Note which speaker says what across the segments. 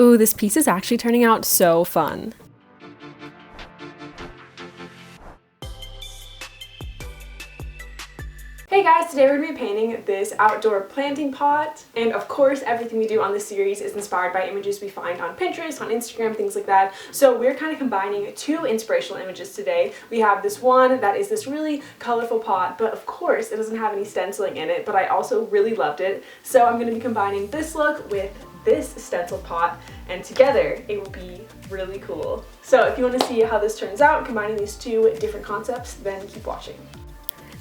Speaker 1: Ooh, this piece is actually turning out so fun. Hey guys, today we're going to be painting this outdoor planting pot, and of course everything we do on this series is inspired by images we find on Pinterest, on Instagram, things like that. So we're kind of combining two inspirational images today. We have this one that is this really colorful pot, but of course it doesn't have any stenciling in it, but I also really loved it. So I'm going to be combining this look with this stencil pot, and together it will be really cool. So if you want to see how this turns out, combining these two different concepts, then keep watching.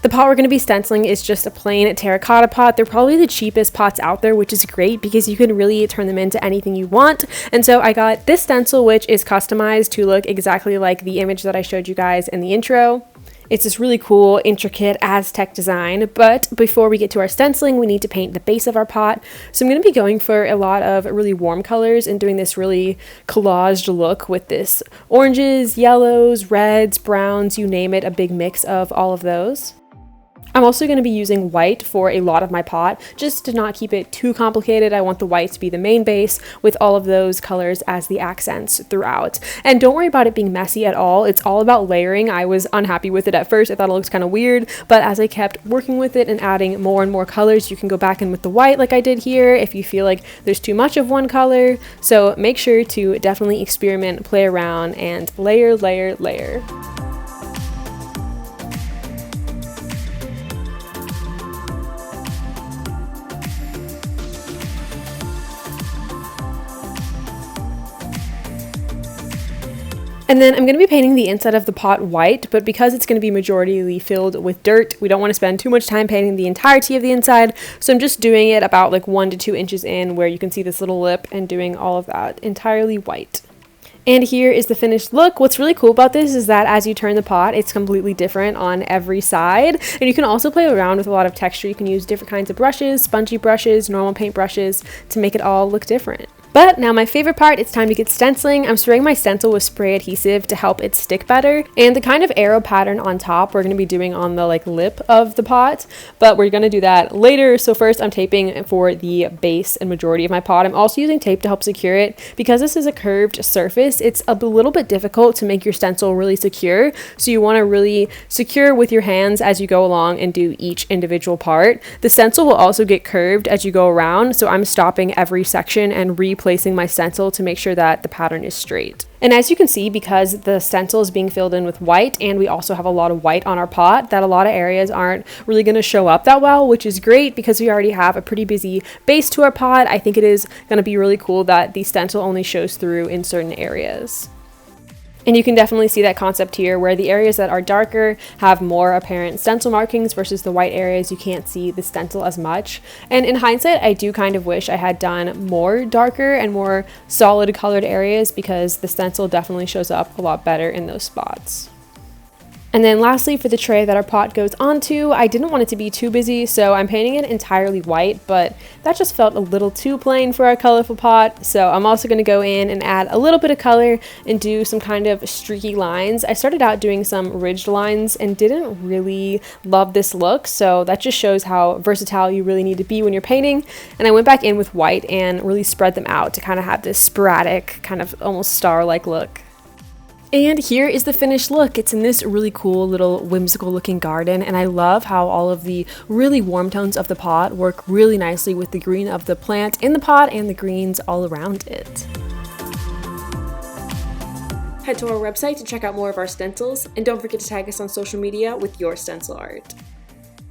Speaker 1: The pot we're going to be stenciling is just a plain terracotta pot. They're probably the cheapest pots out there, which is great because you can really turn them into anything you want. And so I got this stencil, which is customized to look exactly like the image that I showed you guys in the intro. It's this really cool, intricate Aztec design, but before we get to our stenciling, we need to paint the base of our pot. So I'm going to be going for a lot of really warm colors and doing this really collaged look with this oranges, yellows, reds, browns, you name it, a big mix of all of those. I'm also going to be using white for a lot of my pot, just to not keep it too complicated. I want the white to be the main base with all of those colors as the accents throughout. And don't worry about it being messy at all. It's all about layering. I was unhappy with it at first. I thought it looked kind of weird, but as I kept working with it and adding more and more colors, you can go back in with the white like I did here if you feel like there's too much of one color. So make sure to definitely experiment, play around, and layer, layer, layer. And then I'm going to be painting the inside of the pot white, but because it's going to be majority filled with dirt, we don't want to spend too much time painting the entirety of the inside. So I'm just doing it about like 1 to 2 inches in where you can see this little lip and doing all of that entirely white. And here is the finished look. What's really cool about this is that as you turn the pot, it's completely different on every side. And you can also play around with a lot of texture. You can use different kinds of brushes, spongy brushes, normal paint brushes to make it all look different. But now my favorite part, it's time to get stenciling. I'm spraying my stencil with spray adhesive to help it stick better. And the kind of arrow pattern on top we're going to be doing on the lip of the pot, but we're going to do that later. So first I'm taping for the base and majority of my pot. I'm also using tape to help secure it. Because this is a curved surface, it's a little bit difficult to make your stencil really secure. So you want to really secure with your hands as you go along and do each individual part. The stencil will also get curved as you go around. So I'm stopping every section and replacing my stencil to make sure that the pattern is straight. And as you can see, because the stencil is being filled in with white and we also have a lot of white on our pot, that a lot of areas aren't really going to show up that well, which is great because we already have a pretty busy base to our pot. I think it is going to be really cool that the stencil only shows through in certain areas. And you can definitely see that concept here where the areas that are darker have more apparent stencil markings versus the white areas you can't see the stencil as much. And in hindsight, I do kind of wish I had done more darker and more solid colored areas because the stencil definitely shows up a lot better in those spots. And then lastly, for the tray that our pot goes onto, I didn't want it to be too busy, so I'm painting it entirely white, but that just felt a little too plain for our colorful pot. So I'm also going to go in and add a little bit of color and do some kind of streaky lines. I started out doing some ridged lines and didn't really love this look, so that just shows how versatile you really need to be when you're painting. And I went back in with white and really spread them out to kind of have this sporadic, kind of almost star-like look. And here is the finished look. It's in this really cool little whimsical looking garden, and I love how all of the really warm tones of the pot work really nicely with the green of the plant in the pot and the greens all around it. Head to our website to check out more of our stencils, and don't forget to tag us on social media with your stencil art.